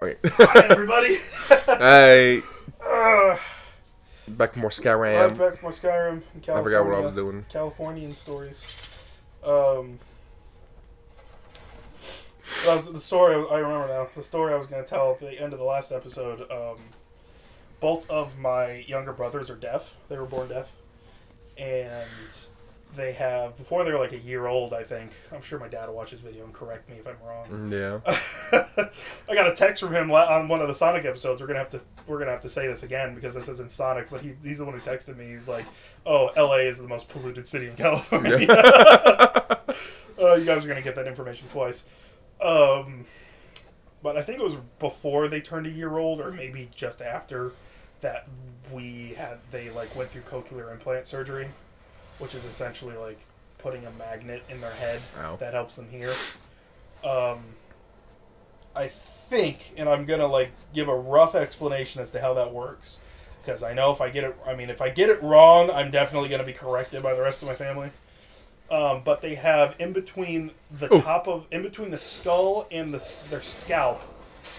Wait. Hi, everybody. Hey. Back for more Skyrim. Back from Skyrim in California. I forgot what I was doing. Californian stories. The story I remember now. The story I was going to tell at the end of the last episode. Both of my younger brothers are deaf. They were born deaf, and they have, before they were like a year old, I think. I'm sure my dad will watch this video and correct me if I'm wrong. Yeah. I got a text from him on one of the Sonic episodes. We're gonna have to say this again because this isn't Sonic, but he's the one who texted me. He's like, "Oh, LA is the most polluted city in California." Yeah. You guys are gonna get that information twice. But I think it was before they turned a year old, or maybe just after that they like went through cochlear implant surgery, which is essentially like putting a magnet in their head that helps them hear. I think, and I'm gonna like give a rough explanation as to how that works, because I know if I get it wrong, I'm definitely gonna be corrected by the rest of my family. But they have in between the skull and their scalp,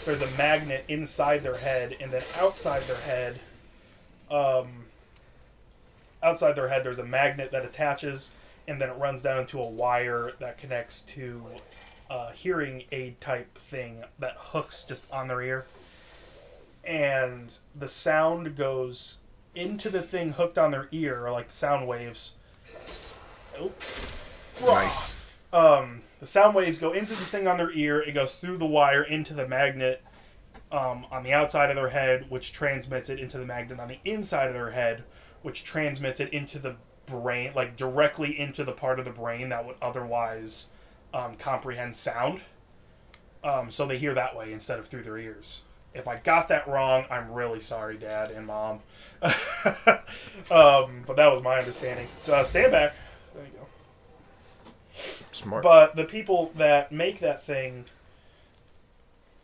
there's a magnet inside their head, and then outside their head, there's a magnet that attaches, and then it runs down into a wire that connects to a hearing aid type thing that hooks just on their ear. And the sound goes into the thing hooked on their ear, or like the sound waves. Oh. Nice. The sound waves go into the thing on their ear. It goes through the wire into the magnet on the outside of their head, which transmits it into the magnet on the inside of their head, which transmits it into the brain, like directly into the part of the brain that would otherwise comprehend sound. So they hear that way instead of through their ears. If I got that wrong, I'm really sorry, Dad and Mom. But that was my understanding. So stand back. There you go. Smart. But the people that make that thing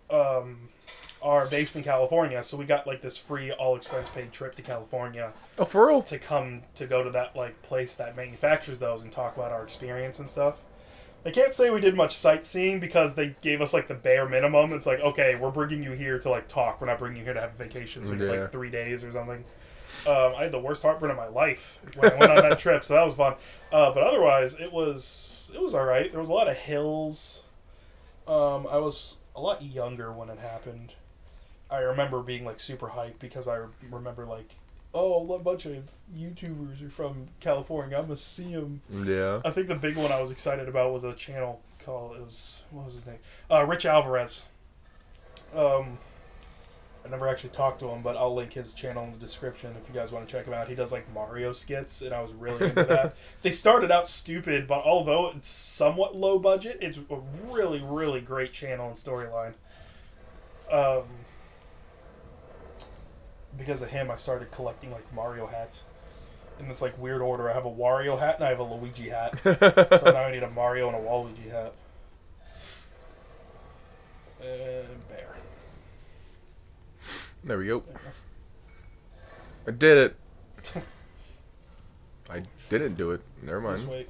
are based in California, so we got like this free all expense paid trip to California. Oh, for real? To go to that like place that manufactures those and talk about our experience and stuff. I can't say we did much sightseeing because they gave us like the bare minimum. It's like, okay, we're bringing you here to like talk. We're not bringing you here to have a vacation. So like 3 days or something. I had the worst heartburn of my life when I went on that trip, so that was fun. But otherwise, it was all right. There was a lot of hills. I was a lot younger when it happened. I remember being like super hyped because I remember like, oh, a bunch of YouTubers are from California. I'm gonna see them. Yeah. I think the big one I was excited about was a channel called, what was his name? Rich Alvarez. I never actually talked to him, but I'll link his channel in the description if you guys want to check him out. He does like Mario skits, and I was really into that. They started out stupid, but although it's somewhat low budget, it's a really, really great channel and storyline. Because of him, I started collecting like Mario hats. In this like weird order. I have a Wario hat and I have a Luigi hat. So now I need a Mario and a Waluigi hat. And bear. There we go. I did it. I didn't do it. Never mind. Just wait.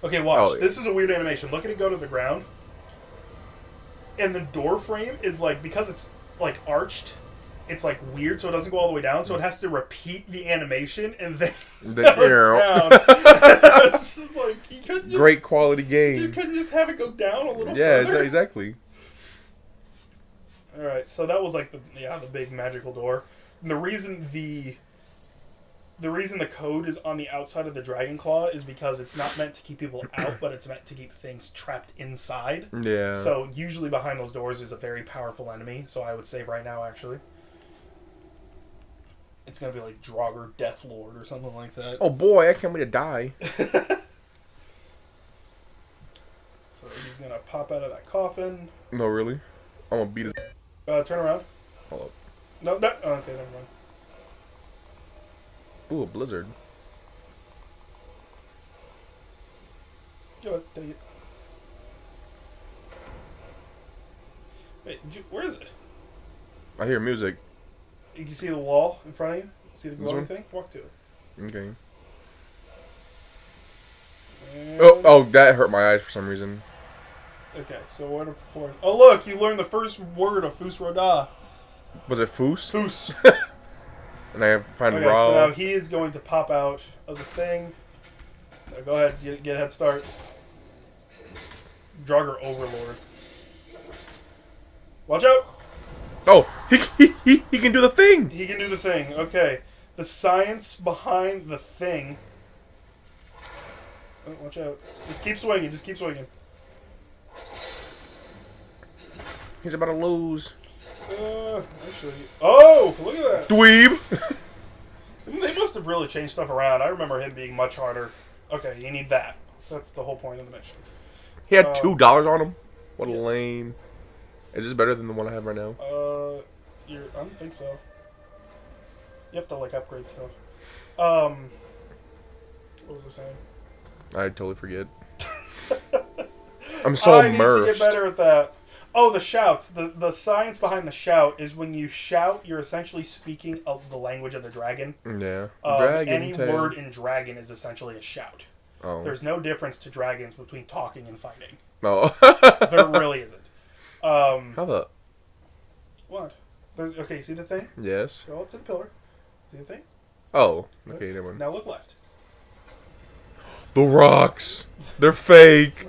Okay, watch. This is a weird animation. Look at it go to the ground. And the door frame is like, because it's like arched, it's like weird, so it doesn't go all the way down, so it has to repeat the animation and then go down. It's just like, you couldn't just, great quality game. You couldn't just have it go down a little further? Yeah, exactly. Alright, so that was like the big magical door. And the reason the code is on the outside of the Dragon Claw is because it's not meant to keep people out, but it's meant to keep things trapped inside. Yeah. So usually behind those doors is a very powerful enemy, so I would say right now actually. It's going to be like Draugr Deathlord or something like that. Oh boy, I can't wait to die. So he's going to pop out of that coffin. No, really? I'm going to beat his... Turn around. Hold up. No. Oh, okay, never mind. Ooh, a blizzard. Go ahead, take it. Wait, where is it? I hear music. You can see the wall in front of you? See the glowing thing? Walk to it. Okay. And Oh, that hurt my eyes for some reason. Okay, so what for? Oh look, you learned the first word of Fus Roda. Was it Foos? Fus. And I have to find Okay, Raw. so now he is going to pop out of the thing. Now go ahead, get a head start. Draugr Overlord. Watch out! Oh, he can do the thing. He can do the thing. Okay, the science behind the thing. Oh, watch out! Just keep swinging. Just keep swinging. He's about to lose. Actually, oh, look at that! Dweeb. They must have really changed stuff around. I remember him being much harder. Okay, you need that. That's the whole point of the mission. He had $2 on him. What a yes. lame. Is this better than the one I have right now? I don't think so. You have to like upgrade stuff. What was I saying? I totally forget. I'm so immersed. I need to get better at that. Oh, the shouts. The science behind the shout is when you shout, you're essentially speaking the language of the dragon. Yeah. Any word in dragon is essentially a shout. Oh. There's no difference to dragons between talking and fighting. Oh. There really isn't. How the? What? Okay, see the thing? Yes. Go up to the pillar. See the thing? Oh. Okay, never mind. Now look left. The rocks. They're fake.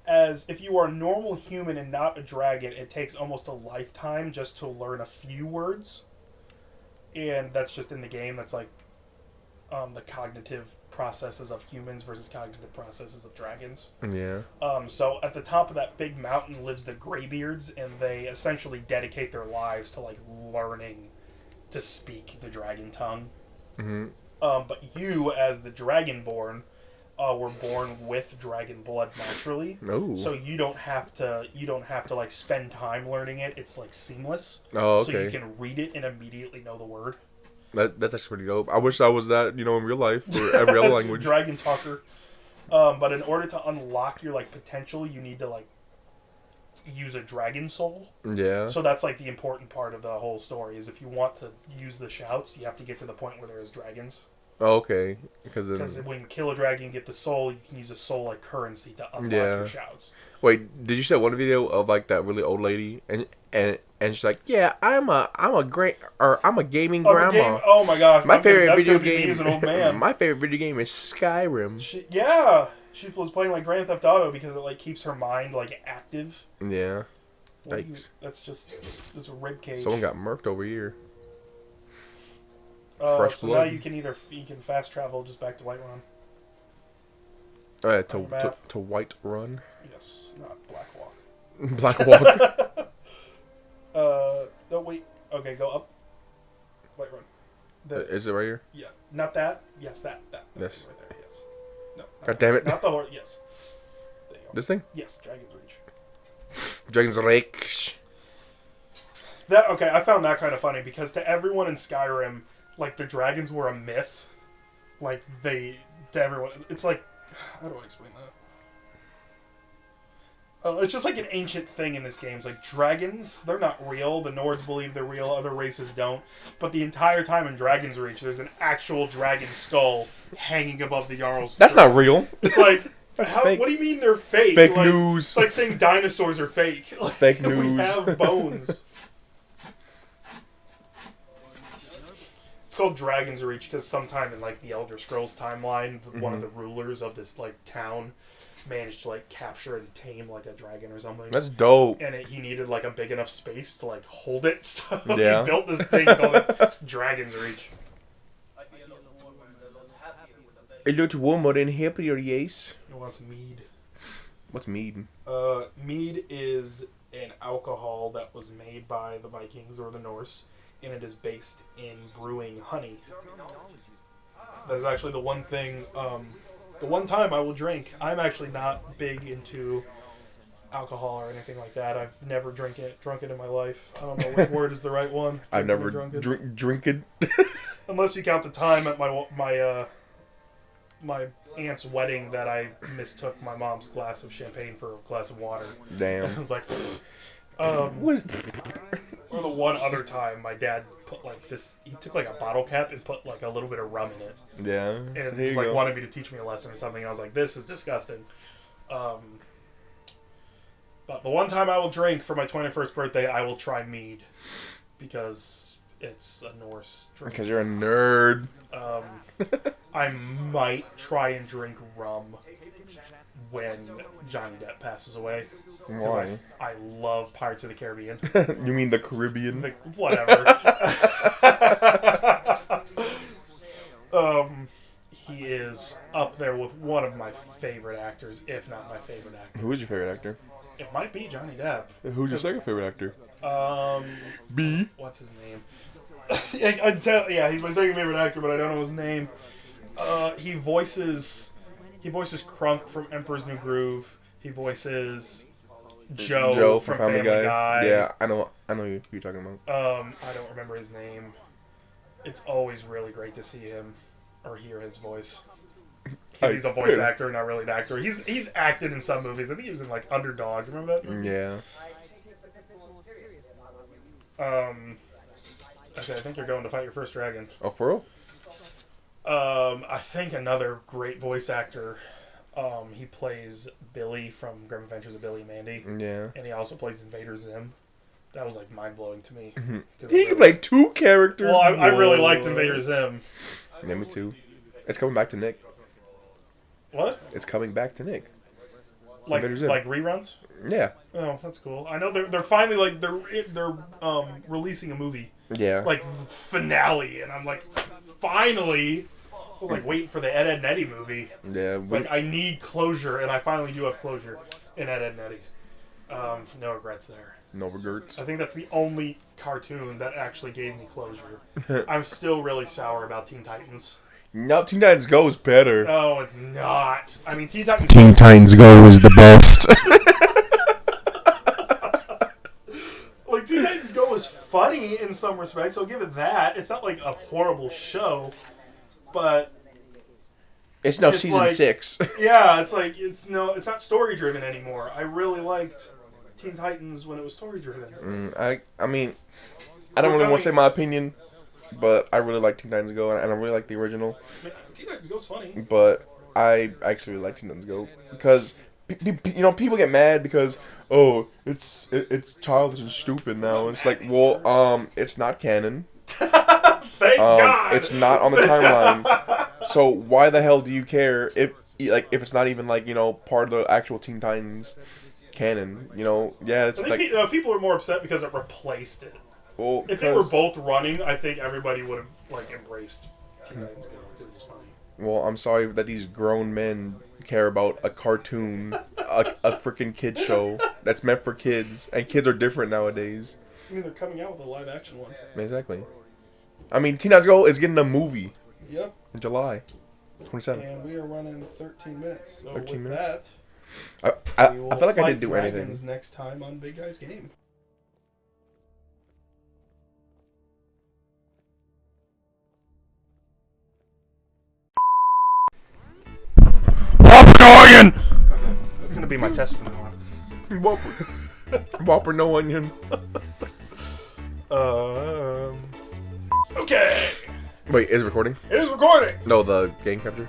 As if you are a normal human and not a dragon, it takes almost a lifetime just to learn a few words. And that's just in the game. That's like the cognitive processes of humans versus cognitive processes of dragons. Yeah. So at the top of that big mountain lives the Greybeards, and they essentially dedicate their lives to like learning to speak the dragon tongue. Mm-hmm. But you, as the Dragonborn, were born with dragon blood naturally. Oh. So you don't have to like spend time learning it. It's like seamless. Oh, okay. So you can read it and immediately know the word. That's actually pretty dope. I wish I was that, in real life for every other language. Dragon talker. But in order to unlock your like potential, you need to like use a dragon soul. Yeah. So that's like the important part of the whole story is if you want to use the shouts, you have to get to the point where there is dragons. Oh, okay. Because when you kill a dragon, you get the soul. You can use a soul like currency to unlock your shouts. Wait, did you see one video of like that really old lady and she's like, yeah, I'm a gaming grandma. Oh my gosh, my favorite video game is an old man. My favorite video game is Skyrim. She was playing like Grand Theft Auto because it like keeps her mind like active. Yeah. Yikes. That's just a rib cage. Someone got murked over here. Fresh blood. Now you can fast travel just back to Whiterun. Oh yeah, to Whiterun. Yes, not Blackwalk. Blackwalk. No wait. Okay, go up. Whiterun. Is it right here? Yeah, not that. Yes, that. Yes. Right there. Yes. No. God damn it. Not the horse. Yes. There you go. This thing? Yes, Dragon's Reach. Dragon's Reach. Okay, I found that kind of funny because to everyone in Skyrim, like the dragons were a myth. Like to everyone, it's like, how do I explain that? It's just like an ancient thing in this game. It's like dragons, they're not real. The Nords believe they're real, other races don't. But the entire time in Dragon's Reach, there's an actual dragon skull hanging above the Jarl's. That's not real. It's like, fake. What do you mean they're fake? Fake like, news. It's like saying dinosaurs are fake. Like, fake news. We have bones. It's called Dragon's Reach because sometime in like the Elder Scrolls timeline, one of the rulers of this like town managed to like capture and tame like a dragon or something. That's dope. And he needed like a big enough space to like hold it, so he built this thing called Dragon's Reach. A lot warmer and happier, yes. He wants mead. What's mead? Mead is an alcohol that was made by the Vikings or the Norse, and it is based in brewing honey. That is actually the one thing, the one time I will drink. I'm actually not big into alcohol or anything like that. I've never drunk it in my life. I don't know which word is the right one. I've never drink it. Unless you count the time at my aunt's wedding that I mistook my mom's glass of champagne for a glass of water. Damn. I was like, Or the one other time my dad put like this, he took like a bottle cap and put like a little bit of rum in it. Yeah. And he was like wanted me to teach me a lesson or something. I was like, this is disgusting. But the one time I will drink for my 21st birthday, I will try mead. Because it's a Norse drink. Because you're a nerd. I might try and drink rum when Johnny Depp passes away. Why? I love Pirates of the Caribbean. You mean the Caribbean? Whatever. He is up there with one of my favorite actors, if not my favorite actor. Who is your favorite actor? It might be Johnny Depp. Who's your second favorite actor? B. What's his name? Yeah, he's my second favorite actor, but I don't know his name. He voices Krunk from Emperor's New Groove. He voices Joe from Family Guy. Yeah, I know who you're talking about. I don't remember his name. It's always really great to see him or hear his voice. He's a voice actor, not really an actor. He's acted in some movies. I think he was in like Underdog. Remember that movie? Yeah. Okay, I think you're going to fight your first dragon. Oh, for real? I think another great voice actor. He plays Billy from Grim Adventures of Billy and Mandy. Yeah. And he also plays Invader Zim. That was like mind blowing to me. He can play two characters. Well, I really liked Invader Zim. Yeah, me too. It's coming back to Nick. What? It's coming back to Nick. Like reruns? Yeah. Oh, that's cool. I know they're finally like they're releasing a movie. Yeah. Like finale, and I'm like, finally. I was like waiting for the Ed, and Eddie movie. Yeah. It's like I need closure, and I finally do have closure in Ed, and Eddie. No regrets there. No regrets. I think that's the only cartoon that actually gave me closure. I'm still really sour about Teen Titans. No, Teen Titans Go is better. No, it's not. I mean, Teen Titans Go is the best. Like, Teen Titans Go is funny in some respects, so I'll give it that. It's not like a horrible show, but it's now season like, 6. Yeah, it's like it's not story driven anymore. I really liked Teen Titans when it was story driven. I mean, I don't really want to say my opinion, but I really like Teen Titans Go, and I really like the original. Teen Titans Go's funny. But I actually really like Teen Titans Go because people get mad because it's childish and stupid now. It's like, well, it's not canon. Thank God. It's not on the timeline. So why the hell do you care if it's not even part of the actual Teen Titans canon? Yeah, it's I think people are more upset because it replaced it. Well, if they were both running, I think everybody would have embraced Teen Titans Go. It was funny. Well, I'm sorry that these grown men care about a cartoon, a freaking kid show that's meant for kids, and kids are different nowadays. I mean, they're coming out with a live action one. Exactly. I mean, Teen Titans Go is getting a movie. Yep. In July 27th. And we are running 13 minutes. So 13 with minutes? that, I feel like I didn't do anything. Next time on Big Guy's Game. Whopper no onion! That's going to be my test from now on. Whopper no onion. Okay. Wait, is it recording? It is recording. No, the game capture.